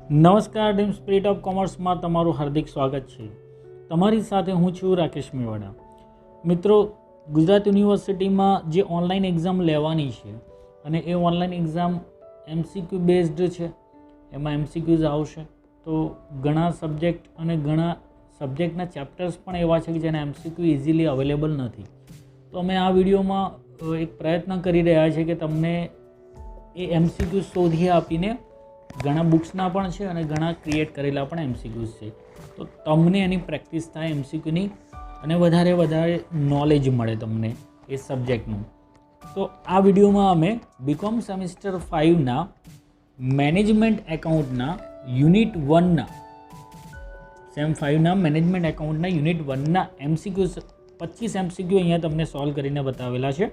નમસ્કાર dim spirit of કોમર્સમાં તમારું હાર્દિક સ્વાગત છે. તમારી સાથે હું છું રાકેશ મેવાડા. મિત્રો, ગુજરાત યુનિવર્સિટીમાં જે ઓનલાઈન એક્ઝામ લેવાની છે અને એ ઓનલાઈન એક્ઝામ MCQ બેઝડ છે, એમાં MCQs આવશે. તો ઘણા સબ્જેક્ટ અને ઘણા સબ્જેક્ટના ચેપ્ટર્સ પણ એવા છે કે જેના MCQ ઇઝીલી અવેલેબલ નથી. તો અમે આ વિડીયોમાં એક પ્રયત્ન કરી રહ્યા છીએ કે તમને એ MCQ શોધી આપીને ઘણા બુક્સના પણ છે અને ઘણા ક્રિએટ કરેલા પણ MCQs છે, તો તમને એની પ્રેક્ટિસ થાય MCQની અને વધારે નોલેજ મળે તમને એ સબ્જેક્ટનું. તો આ વિડીયોમાં અમે BCom સેમિસ્ટર 5ના મેનેજમેન્ટ એકાઉન્ટના યુનિટ 1ના સેમ 5ના મેનેજમેન્ટ એકાઉન્ટના યુનિટ 1ના MCQs 25 MCQ અહીંયા તમને સોલ્વ કરીને બતાવેલા છે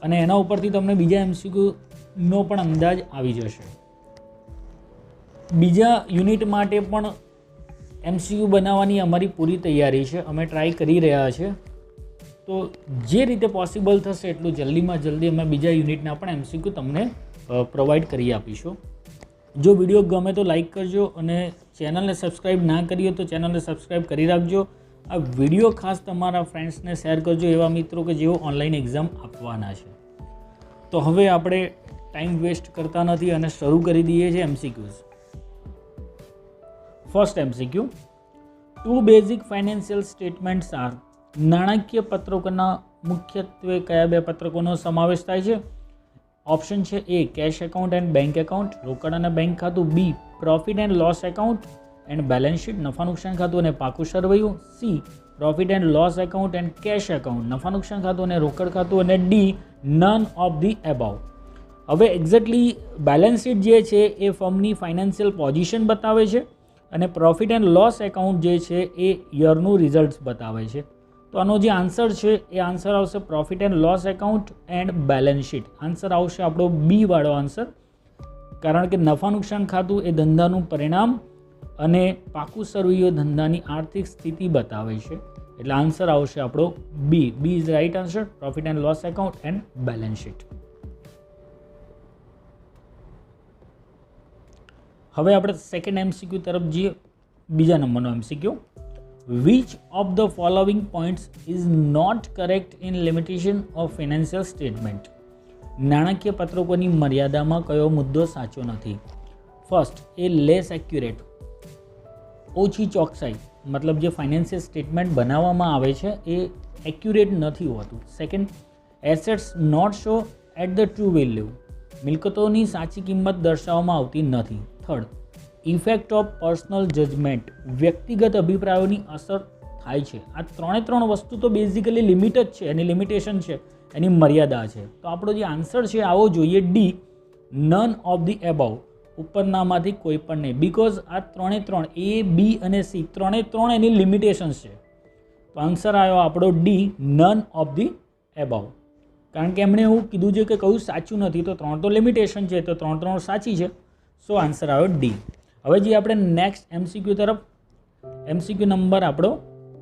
અને એના ઉપરથી તમને બીજા MCQનો પણ અંદાજ આવી જશે. બીજા યુનિટ માટે પણ MCQ બનાવવાની અમારી પૂરી તૈયારી છે. અમે ટ્રાય કરી રહ્યા છીએ. તો જે રીતે પોસિબલ થશે એટલું જલ્દીમાં જલ્દી અમે બીજા યુનિટના પણ MCQ તમને પ્રોવાઈડ કરી આપીશું. જો વિડીયો ગમે તો લાઈક કરજો અને ચેનલને સબસ્ક્રાઈબ ના કરી હોય તો ચેનલને સબસ્ક્રાઈબ કરી રાખજો. આ વિડીયો ખાસ તમારા ફ્રેન્ડ્સને શેર કરજો, એવા મિત્રો કે જેઓ ઓનલાઈન એક્ઝામ આપવાના છે. તો હવે આપણે ટાઈમ વેસ્ટ કરતા નથી અને શરૂ કરી દઈએ છીએ MCQs. First MCQ, two basic financial statements are. નાણાકીય પત્રકોના મુખ્યત્વે કયા બે પત્રકોનો સમાવેશ થાય છે? ઓપ્શન છે A, cash account and bank account, રોકડ અને બેંક ખાતું. B, profit and loss account and balance sheet, નફા નુકસાન ખાતું અને પાકું સરવૈયું. C, profit and loss account and cash account, નફા નુકસાન ખાતું અને રોકડ ખાતું. અને D, none of the above. હવે એક્ઝેક્ટલી બેલેન્સ શીટ જે છે એ ફર્મની ફાઇનાન્શિયલ પોઝિશન બતાવે છે અને પ્રોફિટ એન્ડ લોસ એકાઉન્ટ જે છે એ યરનું રિઝલ્ટ્સ બતાવે છે. તો આનો જે આન્સર છે એ આન્સર આવશે profit and loss account and balance sheet. Answer આવશે આપણો B વાળો આન્સર, કારણ કે નફા નુકસાન ખાતું એ ધંધાનું પરિણામ અને પાકું સરવૈયું ધંધાની આર્થિક સ્થિતિ બતાવે છે. એટલે આન્સર આવશે આપણો B. B is right answer, profit and loss account and balance sheet. હવે આપણે સેકન્ડ MCQ તરફ જઈએ. બીજા નંબરનો MCQ, which of the following points is not correct in limitation of financial statement. નાણાકીય પત્રકોની મર્યાદામાં કયો મુદ્દો સાચો નથી? ફર્સ્ટ, એ લેસ એક્યુરેટ, ઓછી ચોકસાઈ, મતલબ જે ફાઇનાન્શિયલ સ્ટેટમેન્ટ બનાવવામાં આવે છે એ એક્યુરેટ નથી હોતું. Second, assets not show at the true value, મિલકતોની સાચી કિંમત દર્શાવવામાં આવતી નથી. Third, effect of personal judgement, વ્યક્તિગત અભિપ્રાયોની અસર થાય છે. આ ત્રણ વસ્તુ તો બેઝિકલી લિમિટ જ છે, એની લિમિટેશન છે, એની મર્યાદા છે. તો આપણો જે આન્સર છે આવો જોઈએ D, none of the above, ઉપરનામાંથી કોઈ પણ નહીં. બિકોઝ આ ત્રણે A, B અને C ત્રણે એની લિમિટેશન્સ છે. તો આન્સર આવ્યો આપણો D, none of the above. કારણ કે એમણે એવું કીધું છે કે કયું સાચું નથી, તો ત્રણ તો લિમિટેશન છે, તો ત્રણ સાચી છે. સો આન્સર આવ્યો D. હવે જે આપણે નેક્સ્ટ MCQ તરફ, MCQ નંબર આપણો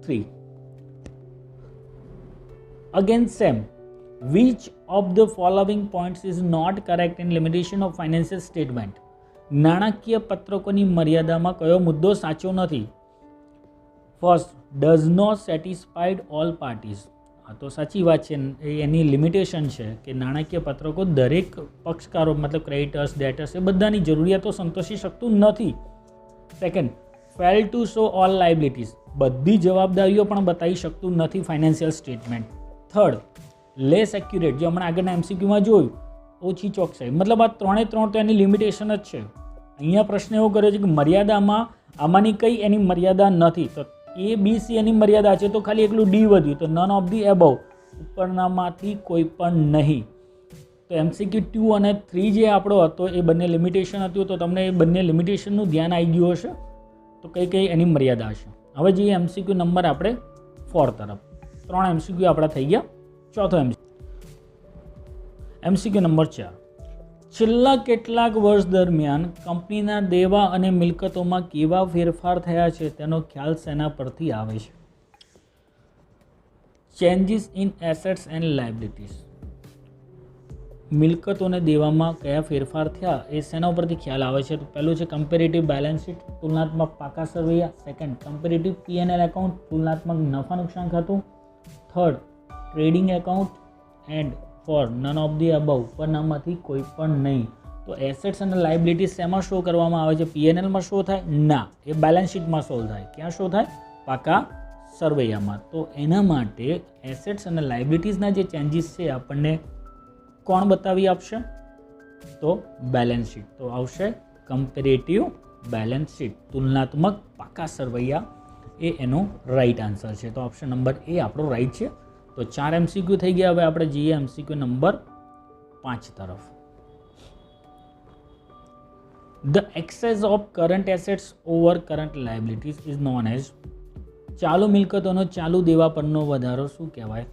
3. Again same, which of the following points is not correct in limitation of financial statement. નાણાકીય પત્રકોની મર્યાદામાં કયો મુદ્દો સાચો નથી? First, does not satisfied all parties. આ તો સાચી વાત છે, એની લિમિટેશન છે કે નાણાકીય પત્રકો દરેક પક્ષકારો મતલબ ક્રેડિટર્સ, ડેટર્સ એ બધાની જરૂરિયાતો સંતોષી શકતું નથી. Second, fail to show all liabilities, બધી જવાબદારીઓ પણ બતાવી શકતું નથી financial statement. Third, less accurate, જે હમણાં આગળના MCQમાં જોયું, ઓછી ચોકસાઈ, મતલબ આ ત્રણે તો એની લિમિટેશન જ છે. અહીંયા પ્રશ્ન એવો કર્યો છે કે મર્યાદામાં આમાંની કઈ એની મર્યાદા નથી. તો A, B, C એની મર્યાદા છે, તો ખાલી એકલું D વધ્યું, તો નન ઓફ ધી એબવ, ઉપરનામાંથી કોઈ પણ નહીં. તો MCQ 2 અને 3 જે આપણો હતો એ બંને લિમિટેશન હતું, તો તમને એ બંને લિમિટેશનનું ધ્યાન આવી ગયું હશે. તો કઈ એની મર્યાદા હશે. હવે જે MCQ નંબર આપણે 4 તરફ, 3 MCQ આપણા થઈ ગયા. ચોથો MCQ નંબર 4, છેલ્લા કેટલાક વર્ષ દરમિયાન કંપનીના દેવા અને મિલકતોમાં કેવા ફેરફાર થયા છે તેનો ખ્યાલ શેના પરથી આવે છે? Changes in assets and liabilities. મિલકતોને દેવામાં કયા ફેરફાર થયા એ શેના ઉપરથી ખ્યાલ આવે છે? તો પહેલું છે કમ્પેરેટિવ બેલેન્સ શીટ, તુલનાત્મક પાકા Sarvaiya. Second, comparative P&L account, તુલનાત્મક નફા નુકસાન ખાતું. Third, trading account. And four none of the above, ઉપરનામાંથી કોઈ પણ નહીં. તો એસેટ્સ અને લાયબિલિટીઝ શેમાં શો કરવામાં આવે છે? P&Lમાં શો થાય? ના, એ બેલેન્સ શીટમાં શો થાય. ક્યાં શો થાય? પાકા સરવૈયામાં. તો એના માટે એસેટ્સ અને લાયબિલિટીઝના જે ચેન્જીસ છે આપણને કોણ બતાવી આપશે? તો બેલેન્સ શીટ. તો આવશે કમ્પેરેટિવ બેલેન્સ શીટ, તુલનાત્મક પાકા સરવૈયા એ એનો રાઈટ આન્સર છે. તો ઓપ્શન નંબર એ આપણો રાઈટ છે. તો 4 MCQ થઈ ગયા. હવે આપણે જઈએ MCQ નંબર 5 તરફ. The excess of current assets over current liabilities is known as. ચાલુ મિલકતોનો ચાલુ દેવા પરનો વધારો શું કહેવાય?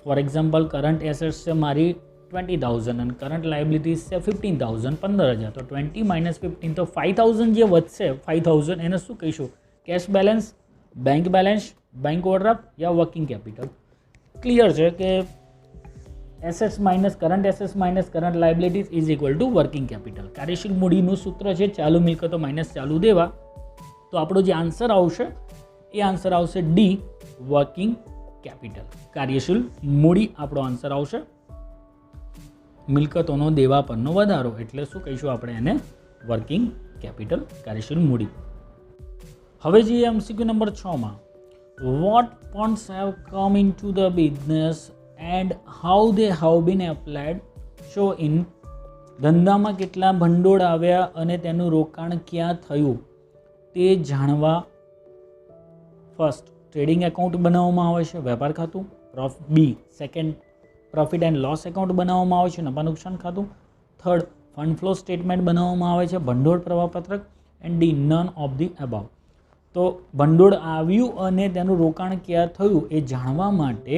ફોર એક્ઝામ્પલ, કરંટ એસેટ્સ છે મારી 20,000 અને કરંટ લાયબિલિટીઝ છે 15,000, 15,000. તો 20 - 15, તો 5,000 જે વધશે, 5,000 એને શું કહીશું? Cash balance, bank balance, bank overdraft યા વર્કિંગ કેપિટલ. ક્લિયર છે કે assets minus current liabilities is equal to working capital. કાર્યશીલ મૂડીનું સૂત્ર છે ચાલુ મિલકતો માઇનસ ચાલુ દેવા. તો આપણો જે આન્સર આવશે એ આન્સર આવશે ડી, વર્કિંગ કેપિટલ. કાર્યશીલ મૂડી આપણો આન્સર આવશે. મિલકતોનો દેવા પરનો વધારો એટલે શું કહીશું આપણે એને? વર્કિંગ કેપિટલ, કાર્યશીલ મૂડી. હવે જઈએ MCQ નંબર 6 માં. What funds have come into the business and how they have been applied. Show in, ધંધામાં કેટલા ભંડોળ આવ્યા અને તેનું રોકાણ ક્યાં થયું તે જાણવા. ફર્સ્ટ, ટ્રેડિંગ એકાઉન્ટ બનાવવામાં આવે છે, વેપાર ખાતું. B, second, profit and loss account બનાવવામાં આવે છે, નફા નુકસાન ખાતું. થર્ડ, ફંડ ફ્લો સ્ટેટમેન્ટ બનાવવામાં આવે છે, ભંડોળ પ્રવાહપત્રક. And D, none of the above. તો ભંડોળ આવ્યું અને તેનું રોકાણ ક્યાં થયું એ જાણવા માટે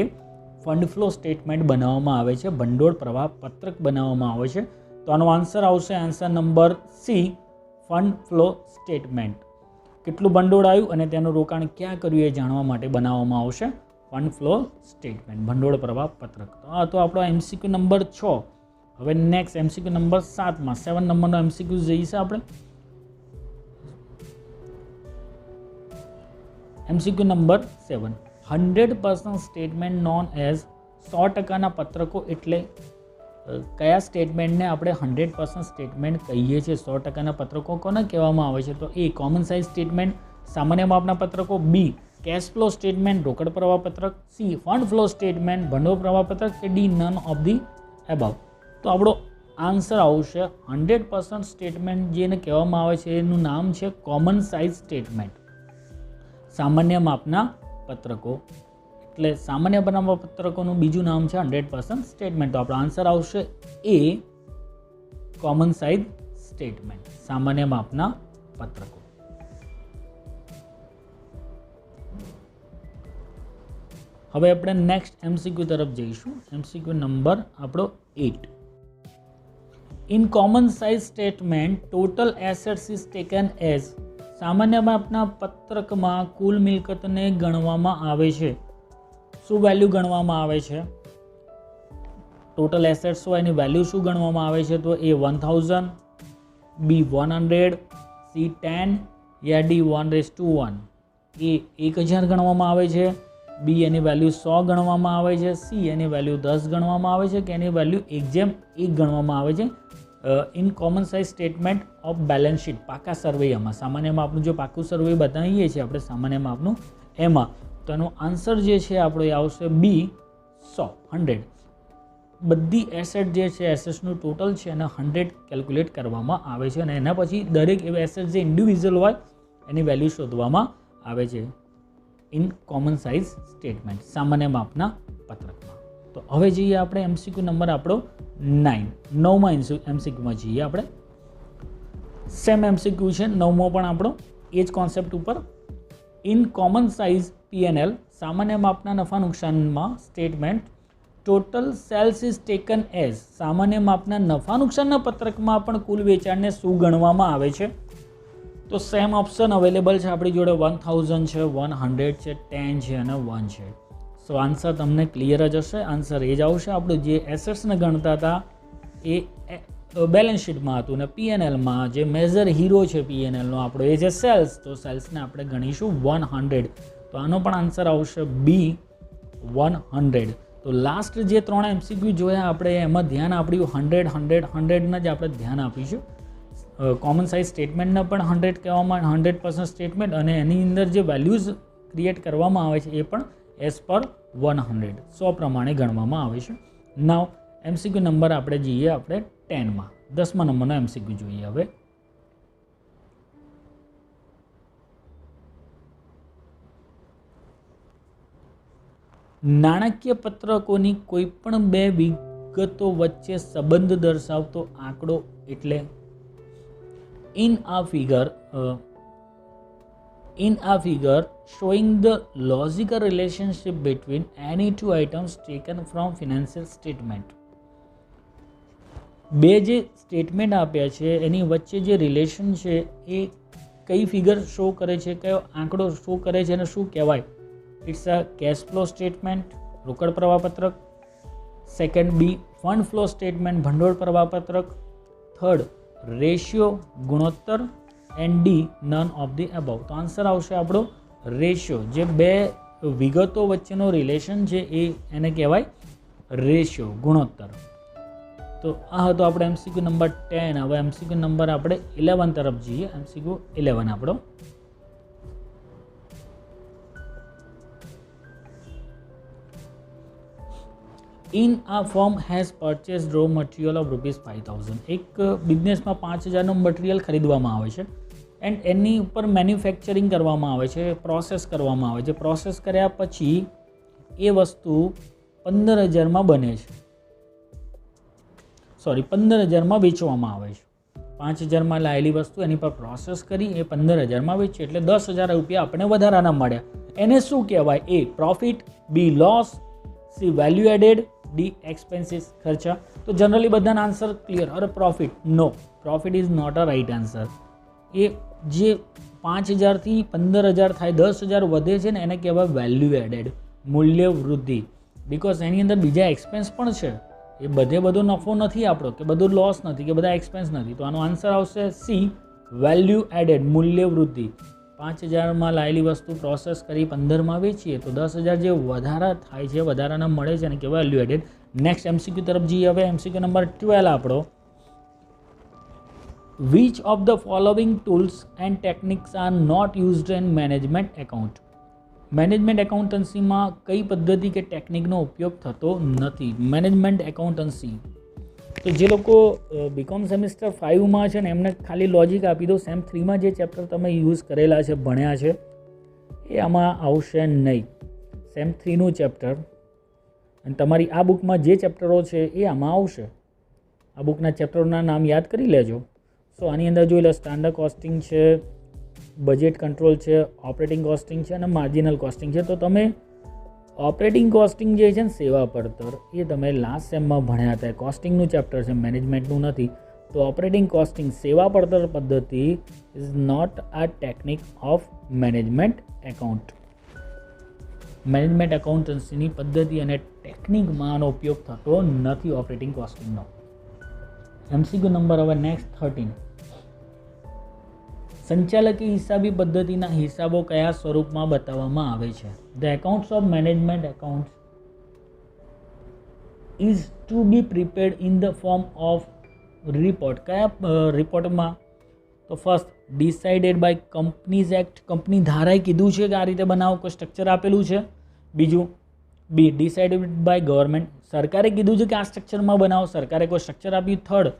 ફંડ ફ્લો સ્ટેટમેન્ટ બનાવવામાં આવે છે, ભંડોળ પ્રવાહ પત્રક બનાવવામાં આવે છે. તો આનો આન્સર આવશે answer number C, fund flow statement. કેટલું ભંડોળ આવ્યું અને તેનું રોકાણ ક્યાં કર્યું એ જાણવા માટે બનાવવામાં આવશે ફંડ ફ્લો સ્ટેટમેન્ટ, ભંડોળ પ્રવાહ પત્રક. તો આ તો આપણો MCQ નંબર 6. હવે નેક્સ્ટ MCQ નંબર 7 માં 7 નંબરનો MCQ જઈશું આપણે. MCQ number 7, 100% statement known as. 100%ના પત્રકો એટલે કયા સ્ટેટમેન્ટને આપણે 100% સ્ટેટમેન્ટ કહીએ છીએ? 100%ના પત્રકો કોને કહેવામાં આવે છે? તો એ, કોમન સાઇઝ સ્ટેટમેન્ટ, સામાન્ય માપના પત્રકો. બી, કેશ ફ્લો સ્ટેટમેન્ટ, રોકડ પ્રવાહ પત્રક. સી, ફંડ ફ્લો સ્ટેટમેન્ટ, ભંડોળ પ્રવાહ પત્રક. કે D, none of the above. તો આપણો આન્સર આવશે 100% સ્ટેટમેન્ટ જેને કહેવામાં આવે છે એનું નામ છે કોમન સાઇઝ સ્ટેટમેન્ટ, સામાન્ય માપના પત્રકો. એટલે સામાન્ય બનાવવા પત્રકોનું બીજું નામ છે 100% સ્ટેટમેન્ટ. તો આપણો આન્સર આવશે એ, કોમન સાઇઝ સ્ટેટમેન્ટ, સામાન્ય માપના પત્રકો. હવે આપણે નેક્સ્ટ MCQ તરફ જઈશું. MCQ નંબર આપણો 8. In common size statement total assets is taken as. સામાન્ય માપના પત્રકમાં કુલ મિલકતને ગણવામાં આવે છે. શું વેલ્યુ ગણવામાં આવે છે? ટોટલ એસેટ્સ હોય એની વેલ્યુ શું ગણવામાં આવે છે? તો એ 1000, બી 100, સી 10 યા ડી 1:1. એ 1000 ગણવામાં આવે છે, બી એની વેલ્યુ 100 ગણવામાં આવે છે, સી એની વેલ્યુ 10 ગણવામાં આવે છે, કે એની વેલ્યુ 1:1 ગણવામાં આવે છે. In common size statement of balance sheet, પાકા સર્વેયામાં, સામાન્ય માપનું જો પાકું સર્વે બતાવીએ છીએ આપણે સામાન્ય માપનું એમાં, તો એનો આન્સર જે છે આપણો એ આવશે બી, 100. બધી એસેટ જે છે, એસેટ્સનું ટોટલ છે એને 100 કેલ્ક્યુલેટ કરવામાં આવે છે અને એના પછી દરેક એવા એસેટ જે ઇન્ડિવિજ્યુઅલ હોય એની વેલ્યુ શોધવામાં આવે છે ઇન કોમન સાઇઝ સ્ટેટમેન્ટ, સામાન્ય માપના પત્રકમાં. તો હવે જઈએ આપણે MCQ નંબર આપણો 9માં MCQમાં જઈએ આપણે. સેમ MCQ છે 9મો પણ આપણો એ જ કોન્સેપ્ટ ઉપર. ઇન કોમન સાઇઝ P&L, સામાન્ય માપના નફા નુકસાનમાં statement, total sales is taken as. સામાન્ય માપના નફા નુકસાનના પત્રકમાં પણ કુલ વેચાણને શું ગણવામાં આવે છે? તો સેમ ઓપ્શન અવેલેબલ છે આપણી જોડે. 1000 છે, 100 છે, 10 છે અને 1 છે. સો આન્સર તમને ક્લિયર જ હશે. આન્સર એ જ આવશે આપણું જે એસેટ્સને ગણતા હતા એ બેલેન્સ શીટમાં હતું ને પીએનએલમાં જે મેજર હીરો છે પીએનએલનો આપણો એ છે સેલ્સ, તો સેલ્સને આપણે ગણીશું 100. તો આનો પણ આન્સર આવશે બી 100. તો લાસ્ટ જે 3 MCQ જોયા આપણે એમાં ધ્યાન આપ્યું 100, 100, 100ના જ આપણે ધ્યાન આપીશું. કોમન સાઇઝ સ્ટેટમેન્ટને પણ 100 કહેવામાં 100% સ્ટેટમેન્ટ, અને એની અંદર જે વેલ્યુઝ ક્રિએટ કરવામાં આવે છે એ પણ એઝ પર 100 100 પ્રમાણે ગણવામાં આવે છે. નાવ MCQ નંબર આપણે જઈએ આપણે 10માં 10મા નંબરનો MCQ જોઈએ હવે. નાણાકીય પત્રકોની કોઈ પણ બે વિગતો વચ્ચે સંબંધ દર્શાવતો આંકડો એટલે in a figure showing the logical relationship between any two items taken from financial statement. બે જે સ્ટેટમેન્ટ આપ્યા છે એની વચ્ચે જે રિલેશન છે એ કઈ ફિગર શો કરે છે, કયો આંકડો શો કરે છે અને શું કહેવાય? It's a cash flow statement, રોકડ પ્રવાહપત્રક. Second B fund flow statement, ભંડોળ પ્રવાહપત્રક. થર્ડ રેશિયો, ગુણોત્તર. And D none of the above. તો આન્સર આવશે આપણો રેશિયો. જે બે વિગતો વચ્ચેનો રિલેશન છે એને કહેવાય રેશિયો, ગુણોત્તર. તો આ હતો આપણે MCQ નંબર 10. હવે MCQ નંબર આપણે 11 તરફ જઈએ. MCQ 11 આપણો. ઇન આ firm has purchase raw material of ₹5,000. એક બિઝનેસમાં 5,000નો મટીરિયલ ખરીદવામાં આવે છે એન્ડ એની ઉપર મેન્યુફેક્ચરિંગ કરવામાં આવે છે, પ્રોસેસ કરવામાં આવે છે. પ્રોસેસ કર્યા પછી એ વસ્તુ 15,000માં બને છે, 15,000માં વેચવામાં આવે છે. 5,000માં લાયેલી વસ્તુ એની પર પ્રોસેસ કરી એ 15,000માં વેચી, એટલે 10,000 રૂપિયા આપણે વધારાના મળ્યા. એને શું કહેવાય? A profit, B loss, C value added, D expenses, ખર્ચા. તો જનરલી બધાના આન્સર ક્લિયર. અરે profit, no, profit is not a right answer. એ જે 5,000થી 15,000 થાય, 10,000 વધે છે ને એને કહેવાય વેલ્યુ એડેડ, મૂલ્ય વૃદ્ધિ. બિકોઝ એની અંદર બીજા એક્સપેન્સ પણ છે. એ બધો નફો નથી આપણો, કે બધું લોસ નથી, કે બધા એક્સપેન્સ નથી. તો આનો આન્સર આવશે સી વેલ્યુ એડેડ, મૂલ્ય વૃદ્ધિ. 5,000માં લાયેલી વસ્તુ પ્રોસેસ કરી 15માં વેચીએ તો 10,000 જે વધારા થાય છે, વધારાના મળે છે અને કહેવાય વેલ્યુ એડેડ. નેક્સ્ટ MCQ તરફ જઈએ હવે. MCQ નંબર 12 આપણો. Which of the following tools and techniques are not used in management account? Management એકાઉન્ટન્સીમાં કઈ પદ્ધતિ કે ટેકનિકનો ઉપયોગ થતો નથી? Management accountancy. તો જે લોકો બીકોમ સેમિસ્ટર 5માં છે ને એમને ખાલી લોજિક આપી દો. સેમ 3માં જે ચેપ્ટર તમે યુઝ કરેલા છે, ભણ્યા છે, એ આમાં આવશે નહીં. સેમ 3નું ચેપ્ટર અને તમારી આ બુકમાં જે ચેપ્ટરો છે એ આમાં આવશે. આ બુકના ચેપ્ટરોના નામ યાદ કરી લેજો. સો આની અંદર જોઈ લો, સ્ટાન્ડર્ડ કોસ્ટિંગ છે, બજેટ કંટ્રોલ છે, ઓપરેટિંગ કોસ્ટિંગ છે અને માર્જિનલ કોસ્ટિંગ છે. તો તમે ઓપરેટિંગ કોસ્ટિંગ જે છે ને સેવા પડતર, એ તમે લાસ્ટ સેમમાં ભણ્યા હતા. કોસ્ટિંગનું ચેપ્ટર છે, મેનેજમેન્ટનું નથી. તો ઓપરેટિંગ કોસ્ટિંગ, સેવા પડતર પદ્ધતિ is not a technique of management account. Management એકાઉન્ટન્સીની પદ્ધતિ અને ટેકનિકમાં આનો ઉપયોગ થતો નથી ઓપરેટિંગ કોસ્ટિંગનો. MCQ નંબર હવે નેક્સ્ટ 13. સંચાલકી હિસાબી પદ્ધતિના હિસાબો કયા સ્વરૂપમાં બતાવવામાં આવે છે? The accounts of management accounts is to be prepared in the form of report. કયા રિપોર્ટમાં? તો first decided by companies act, company ધારાએ કીધું છે કે આ રીતે બનાવો, કોઈ સ્ટ્રક્ચર આપેલું છે. બીજું બી ડિસાઇડેડ બાય ગવર્મેન્ટ, સરકારે કીધું છે કે આ સ્ટ્રક્ચરમાં બનાવો, સરકારે કોઈ સ્ટ્રક્ચર આપ્યું. Third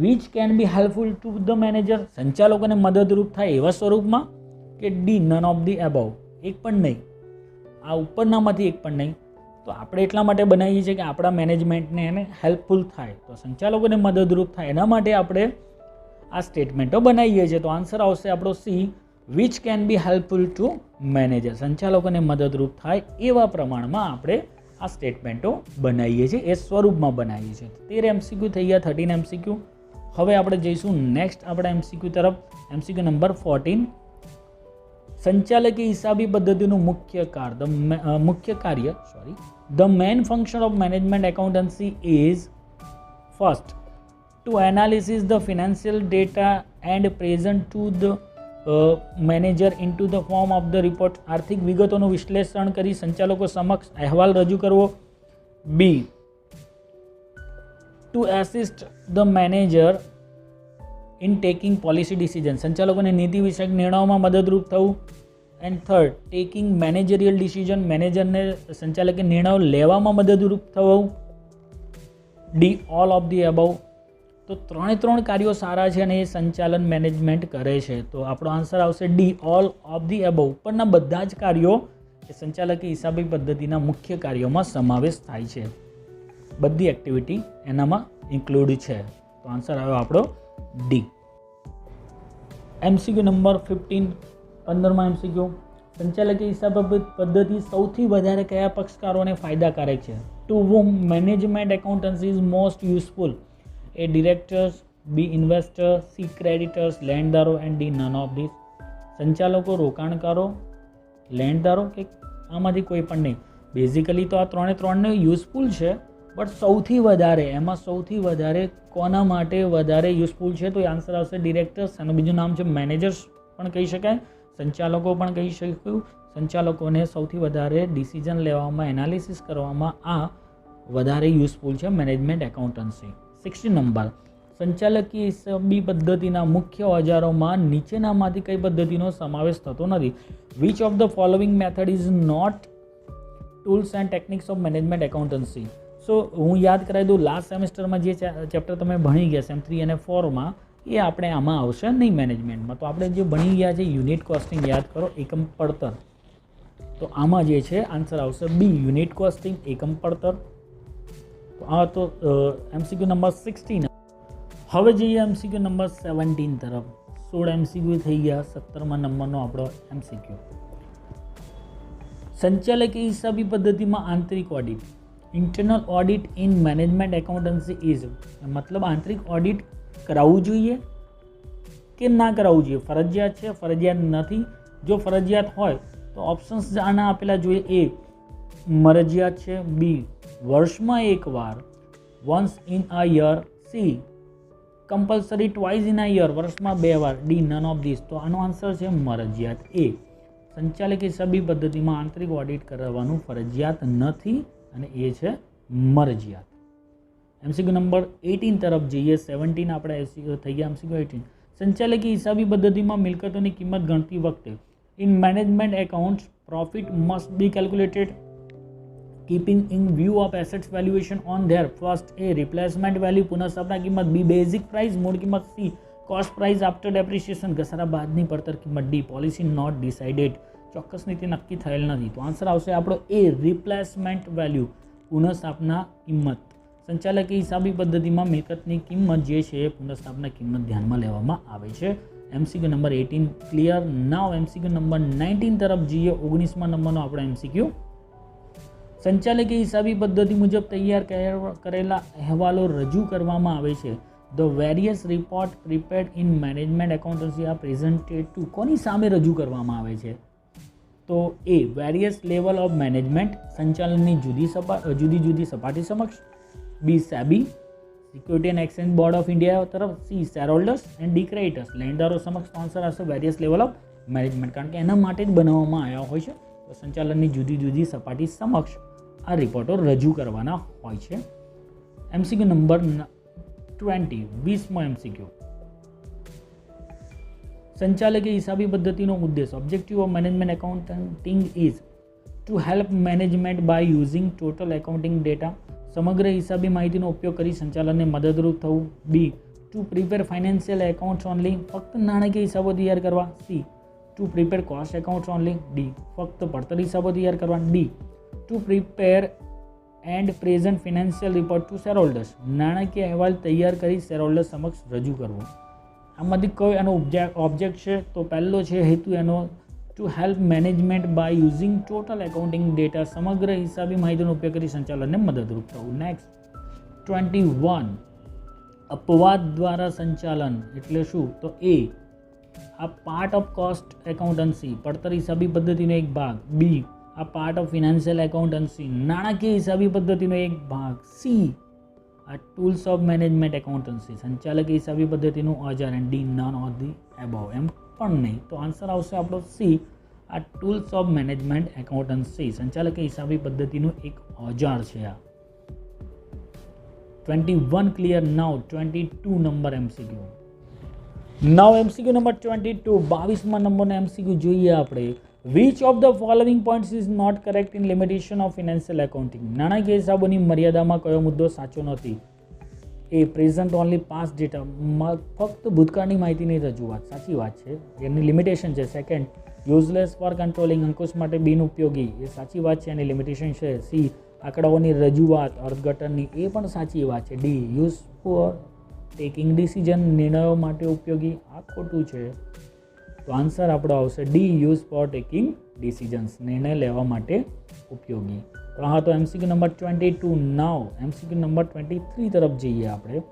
which can be helpful to the manager, સંચાલકોને મદદરૂપ થાય એવા સ્વરૂપમાં. કે D none of the above, એક પણ નહીં. આ ઉપરનામાંથી એક પણ નહીં. તો આપણે એટલા માટે બનાવીએ છીએ કે આપણા મેનેજમેન્ટને એને હેલ્પફુલ થાય, તો સંચાલકોને મદદરૂપ થાય એના માટે આપણે આ સ્ટેટમેન્ટો બનાવીએ છીએ. તો આન્સર આવશે આપણો C which can be helpful to manager, સંચાલકોને મદદરૂપ થાય એવા પ્રમાણમાં આપણે આ સ્ટેટમેન્ટો બનાવીએ છીએ, એ સ્વરૂપમાં બનાવીએ છીએ. 13 MCQ થઈ ગયા, 13 MCQ. હવે આપણે જઈશું નેક્સ્ટ આપણા MCQ તરફ. MCQ number 14. સંચાલકી હિસાબી પદ્ધતિનું મુખ્ય કાર્ય the main function of management accountancy is first, to analysis the financial data and present to the manager in to the form of the report. આર્થિક વિગતોનું વિશ્લેષણ કરી સંચાલકો સમક્ષ અહેવાલ રજૂ કરવો. B, to assist the manager in taking policy decision. સંચાલકોને નીતિ વિષયક નિર્ણયોમાં મદદરૂપ થવું. And third, taking managerial decision. મેનેજરને સંચાલકે નિર્ણયો લેવામાં મદદરૂપ થવું. D, all of the above. તો ત્રણ કાર્યો સારા છે અને એ સંચાલન મેનેજમેન્ટ કરે છે. તો આપણો આન્સર આવશે D, all of the above. ઉપરના બધા જ કાર્યો એ સંચાલકી હિસાબી પદ્ધતિના મુખ્ય કાર્યોમાં સમાવેશ થાય છે. બધી એક્ટિવિટી એનામાં ઇન્ક્લુડ છે. તો આન્સર આવ્યો આપણો ડી. MCQ નંબર 15, 15માં MCQ. સંચાલકી હિસાબી પદ્ધતિ સૌથી વધારે કયા પક્ષકારોને ફાયદાકારક છે? To whom management accountancy is most useful? A directors, B investor, C creditors, લેણદારો and D none of these. સંચાલકો, રોકાણકારો, લેણદારો કે આમાંથી કોઈ પણ નહીં. બેઝિકલી તો આ ત્રણને યુઝફુલ છે, બટ સૌથી વધારે કોના માટે વધારે યુઝફુલ છે? તો એ આન્સર આવશે ડિરેક્ટર્સ. એનું બીજું નામ છે મેનેજર્સ પણ કહી શકાય, સંચાલકો પણ કહી શકાય. સંચાલકોને સૌથી વધારે ડિસિઝન લેવામાં, એનાલિસિસ કરવામાં આ વધારે યુઝફુલ છે મેનેજમેન્ટ એકાઉન્ટન્સી. 16 નંબર, સંચાલકીય હિસાબી પદ્ધતિના મુખ્ય ઓજારોમાં નીચેનામાંથી કઈ પદ્ધતિનો સમાવેશ થતો નથી? Which of the following method is not tools and techniques of management accountancy? So હું યાદ કરાવી દઉં, લાસ્ટ સેમેસ્ટરમાં જે ચેપ્ટર તમે ભણી ગયા સેમ 3 અને 4માં, એ આપણે આમાં આવશે નહીં મેનેજમેન્ટમાં. તો આપણે જે ભણી ગયા છે યુનિટ કોસ્ટિંગ યાદ કરો, એકમ પડતર. તો આમાં જે છે આન્સર આવશે બી, યુનિટ કોસ્ટિંગ, એકમ પડતર. તો આ તો MCQ નંબર 16. હવે જઈએ MCQ નંબર 17 તરફ. 16 MCQ થઈ ગયા, 17મા નંબરનો આપણો MCQ. સંચાલકીય હિસાબી પદ્ધતિમાં આંતરિક audit. Internal audit in management accountancy is, મતલબ આંતરિક ઓડિટ કરાવવું જોઈએ કે ના કરાવવું જોઈએ? ફરજિયાત છે, ફરજિયાત નથી? જો ફરજિયાત હોય તો ઓપ્શન્સ આના આપેલા જોઈએ. એ મરજિયાત છે, બી વર્ષમાં એકવાર, once in a year, C compulsory twice in a year, વર્ષમાં 2 વાર, ડી નન ઓફ ધીસ. તો આનો આન્સર છે મરજિયાત. એ સંચાલકીય હિસાબી પદ્ધતિમાં આંતરિક ઓડિટ કરવાનું ફરજિયાત નથી અને એ છે મરજિયાત. MCQ નંબર 18 તરફ જઈએ. 17 આપણે થઈ ગયા. MCQ 18, સંચાલકીય હિસાબી પદ્ધતિમાં મિલકતોની કિંમત ગણતી વખતે in management accounts profit must be calculated keeping in view of assets valuation on their first, A replacement value પુનઃસ્થાપના કિંમત, બી બેઝિક પ્રાઇસ મૂળ કિંમત, C cost price after depreciation ઘસારા બાદની પડતર કિંમત, ડી પોલિસી નોટ ડિસાઇડેડ ચોક્કસ નીતિ નક્કી થયેલ નથી. તો આન્સર આવશે આપણો એ રિપ્લેસમેન્ટ વેલ્યુ પુનઃસ્થાપના કિંમત. સંચાલકીય હિસાબી પદ્ધતિમાં મિલકતની કિંમત જે છે એ પુનઃસ્થાપના કિંમત ધ્યાનમાં લેવામાં આવે છે. MCQ number 18 clear. Now MCQ number 19 તરફ જઈએ. 19મા નંબરનો આપણો MCQ. સંચાલકીય હિસાબી પદ્ધતિ મુજબ તૈયાર કરેલા અહેવાલો રજૂ કરવામાં આવે છે. The various report prepared in management accountancy are presented to, કોની સામે રજૂ કરવામાં આવે છે? તો A various level of management, સંચાલનની જુદી જુદી સપાટી સમક્ષ, B SEBI security and exchange board of India તરફ, C shareholders and D creditors લેણદારો સમક્ષ. આન્સર આવશે વેરિયસ લેવલ ઓફ મેનેજમેન્ટ, કારણ કે એના માટે જ બનાવવામાં આવ્યા હોય છે. તો સંચાલનની જુદી જુદી સપાટી સમક્ષ આ રિપોર્ટો રજૂ કરવાના હોય છે. MCQ નંબર 20, 20મો MCQ. સંચાલકીય હિસાબી પદ્ધતિનો ઉદ્દેશ, objective of management accounting is to help management by using total accounting data, સમગ્ર હિસાબી માહિતીનો ઉપયોગ કરી સંચાલનને મદદરૂપ થવું, B to prepare financial accounts only, ફક્ત નાણાકીય હિસાબો તૈયાર કરવા, C to prepare cost accounts only, D ફક્ત પડતર હિસાબો તૈયાર કરવા, D to prepare and present financial report to shareholders, નાણાકીય અહેવાલ તૈયાર કરી શેરહોલ્ડર્સ સમક્ષ રજૂ કરવો. આમાંથી કયો એનો ઓબ્જેક્ટ છે? તો પહેલો છે હેતુ એનો to help management by using total accounting data, સમગ્ર હિસાબી માહિતીનો ઉપયોગ કરી સંચાલનને મદદરૂપ થવું. નેક્સ્ટ 21, અપવાદ દ્વારા સંચાલન એટલે શું? તો એ આ પાર્ટ ઓફ કોસ્ટ એકાઉન્ટન્સી, પડતર હિસાબી પદ્ધતિનો એક ભાગ, બી આ પાર્ટ ઓફ ફિનાન્શિયલ એકાઉન્ટન્સી, નાણાકીય હિસાબી પદ્ધતિનો એક ભાગ, સી આ ટૂલ્સ ઓફ મેનેજમેન્ટ એકાઉન્ટન્સી સંચાલક હિસાબી પદ્ધતિનું ઓજાર and D none of the above એમ પણ નહીં. તો આન્સર આવશે આપણો સી, આ ટૂલ્સ ઓફ મેનેજમેન્ટ એકાઉન્ટન્સી સંચાલક હિસાબી પદ્ધતિનું એક ઓજાર છે આ. 21 clear. Now 22 number MCQ. Now MCQ number 22, 22મા નંબરનો એમસીક્યુ જોઈએ આપણે. Which of the following points is not correct in limitation of financial accounting? નાણાકીય હિસાબોની મર્યાદામાં કયો મુદ્દો સાચો નથી? A present only past data, ફક્ત ભૂતકાળની માહિતીની રજૂઆત, સાચી વાત છે, એની લિમિટેશન છે. સેકન્ડ, યુઝલેસ ફોર કંટ્રોલિંગ, અંકુશ માટે બિનઉપયોગી, એ સાચી વાત છે, એની લિમિટેશન છે. સી, આંકડાઓની રજૂઆત અર્થઘટનની, એ પણ સાચી વાત છે. D, use for taking decision, નિર્ણયો માટે ઉપયોગી, આ ખોટું છે. તો આન્સર આપણો આવશે D, use for taking decisions, નિર્ણય લેવા માટે ઉપયોગી. તો હા, તો એમસીક્યુ નંબર 22. નાવ એમસીક્યુ નંબર 23 તરફ જઈએ આપણે.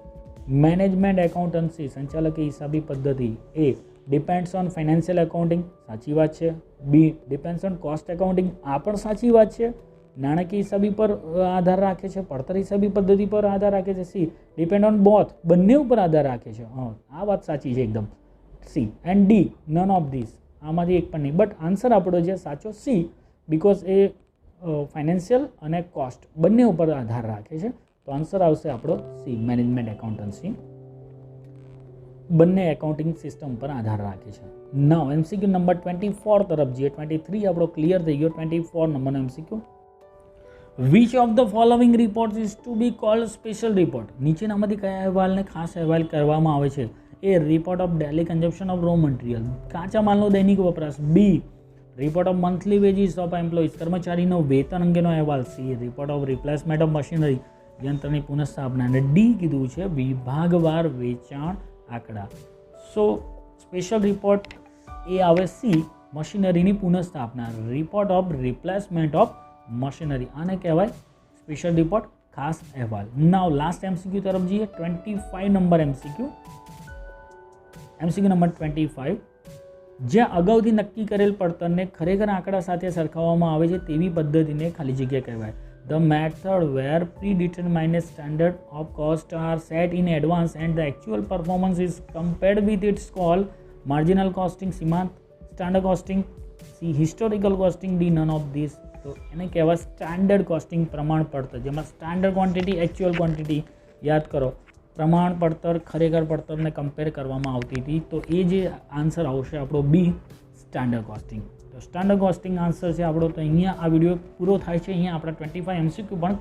મેનેજમેન્ટ એકાઉન્ટન્સી સંચાલકીય હિસાબી પદ્ધતિ એ ડિપેન્ડ્સ ઓન ફાઇનાન્શિયલ એકાઉન્ટિંગ, સાચી વાત છે. બી, ડિપેન્ડ્સ ઓન કોસ્ટ એકાઉન્ટિંગ, આ પણ સાચી વાત છે, નાણાકીય હિસાબી પર આધાર રાખે છે, પડતર હિસાબી પદ્ધતિ પર આધાર રાખે છે. સી, ડિપેન્ડ ઓન બોથ, બંને ઉપર આધાર રાખે છે. આ વાત સાચી છે એકદમ. C and D none of this, આમાંથી એક પણ નહીં. બટ આન્સર આપણો જે સાચો સી, બિકોઝ એ ફાઇનાન્શિયલ અને કોસ્ટ બંને ઉપર આધાર રાખે છે. તો આન્સર આવશે આપણો સી, મેનેજમેન્ટ એકાઉન્ટન્સી બંને એકાઉન્ટિંગ સિસ્ટમ પર આધાર રાખે છે. નાવ એમસીક્યુ નંબર 24 તરફ જઈએ. 23 આપણો ક્લિયર થઈ ગયો. 24 નંબરનો MCQ. Which of the following report is to be called special report? નીચેનામાંથી કયા અહેવાલને ખાસ અહેવાલ કરવામાં આવે છે? A, report of daily consumption of raw material, કાચા માલનો દૈનિક વપરાશ. B, report of monthly wages of employees, કર્મચારીનો વેતન અંગેનો અહેવાલ. C, report of replacement of machinery, યંત્રની પુનઃસ્થાપના. અને ડી કીધું છે વિભાગવાર વેચાણ આંકડા. સો સ્પેશિયલ રિપોર્ટ એ આવે સી, મશીનરીની પુનઃસ્થાપના, report of replacement of machinery, આને કહેવાય સ્પેશિયલ રિપોર્ટ, ખાસ અહેવાલ. નાવ લાસ્ટ એમસીક્યુ તરફ જઈએ. 25 નંબર એમસીક્યુ. એમસીક્યુ નંબર 25, જ્યાં અગાઉથી નક્કી કરેલ પડતરને ખરેખર આંકડા સાથે સરખાવવામાં આવે છે તેવી પદ્ધતિને ખાલી જગ્યા કહેવાય. The method where predetermined standard of cost are set in advance and the actual performance is compared with it's call marginal costing, સીમાંત standard costing. C, historical costing. D, none of these. તો એને કહેવાય standard costing, પ્રમાણ પડતર, જેમાં standard quantity, actual quantity યાદ કરો. પ્રમાણ પડતર ખરેખર પડતરને કમ્પેર કરવામાં આવતી હતી. તો એ જે આન્સર આવશે આપણો બી, સ્ટાન્ડર્ડ કોસ્ટિંગ. તો સ્ટાન્ડર્ડ કોસ્ટિંગ આન્સર છે આપણો. તો અહીંયા આ વિડીયો પૂરો થાય છે. અહીંયા આપણા 25 એમસીક્યુ પણ